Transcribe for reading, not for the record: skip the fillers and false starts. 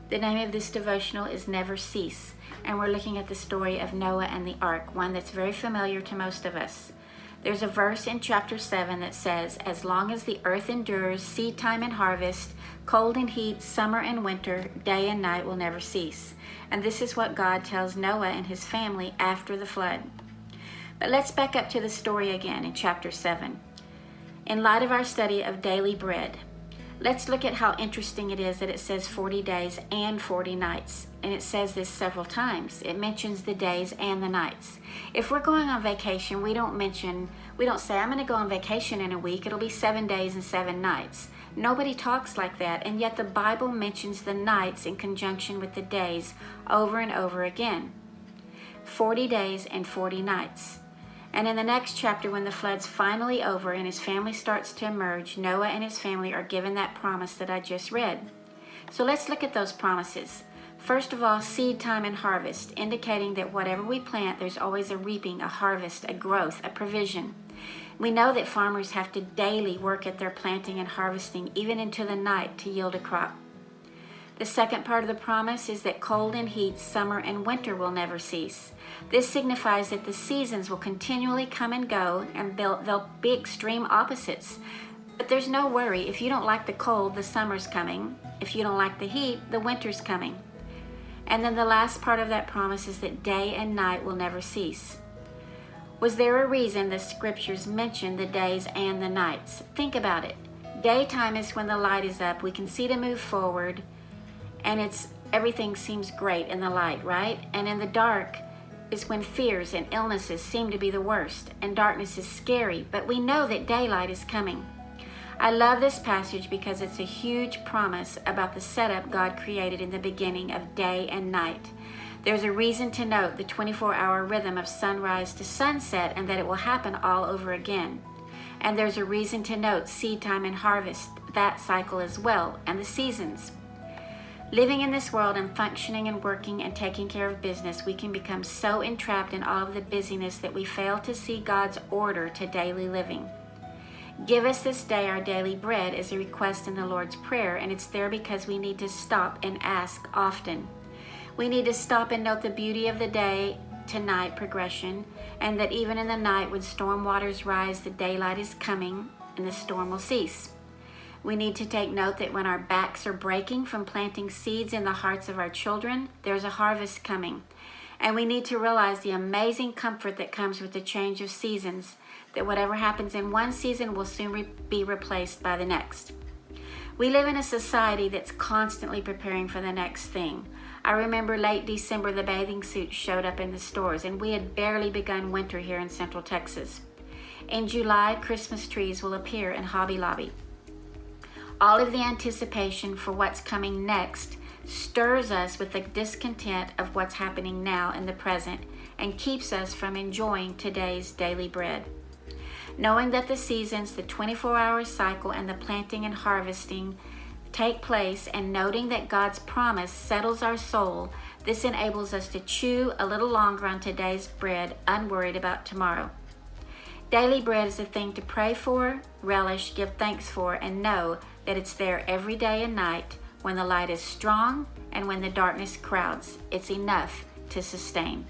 The name of this devotional is Never Cease, and we're looking at the story of Noah and the ark, one that's very familiar to most of us. There's a verse in chapter 7 that says, "As long as the earth endures, seed time and harvest, cold and heat, summer and winter, day and night will never cease." And this is what God tells Noah and his family after the flood. But let's back up to the story again in chapter 7. In light of our study of daily bread, let's look at how interesting it is that it says 40 days and 40 nights. And it says this several times. It mentions the days and the nights. If we're going on vacation, we don't say, "I'm going to go on vacation in a week. It'll be 7 days and 7 nights." Nobody talks like that. And yet the Bible mentions the nights in conjunction with the days over and over again. 40 days and 40 nights. And in the next chapter, when the flood's finally over and his family starts to emerge, Noah and his family are given that promise that I just read. So let's look at those promises. First of all, seed time and harvest, indicating that whatever we plant, there's always a reaping, a harvest, a growth, a provision. We know that farmers have to daily work at their planting and harvesting, even into the night, to yield a crop. The second part of the promise is that cold and heat, summer and winter will never cease. This signifies that the seasons will continually come and go, and they'll be extreme opposites. But there's no worry. If you don't like the cold, the summer's coming. If you don't like the heat, the winter's coming. And then the last part of that promise is that day and night will never cease. Was there a reason the scriptures mention the days and the nights? Think about it. Daytime is when the light is up. We can see to move forward, and everything seems great in the light, right? And in the dark is when fears and illnesses seem to be the worst, and darkness is scary, but we know that daylight is coming. I love this passage because it's a huge promise about the setup God created in the beginning of day and night. There's a reason to note the 24-hour rhythm of sunrise to sunset, and that it will happen all over again. And there's a reason to note seed time and harvest, that cycle as well, and the seasons. Living in this world and functioning and working and taking care of business, we can become so entrapped in all of the busyness that we fail to see God's order to daily living. "Give us this day our daily bread" is a request in the Lord's Prayer, and it's there because we need to stop and ask often. We need to stop and note the beauty of the day to night progression, and that even in the night when storm waters rise, the daylight is coming and the storm will cease. We need to take note that when our backs are breaking from planting seeds in the hearts of our children, there's a harvest coming. And we need to realize the amazing comfort that comes with the change of seasons, that whatever happens in one season will soon be replaced by the next. We live in a society that's constantly preparing for the next thing. I remember late December, the bathing suits showed up in the stores, and we had barely begun winter here in Central Texas. In July, Christmas trees will appear in Hobby Lobby. All of the anticipation for what's coming next stirs us with the discontent of what's happening now in the present, and keeps us from enjoying today's daily bread. Knowing that the seasons, the 24-hour cycle, and the planting and harvesting take place, and noting that God's promise settles our soul, this enables us to chew a little longer on today's bread, unworried about tomorrow. Daily bread is a thing to pray for, relish, give thanks for, and know that it's there every day and night when the light is strong and when the darkness crowds. It's enough to sustain.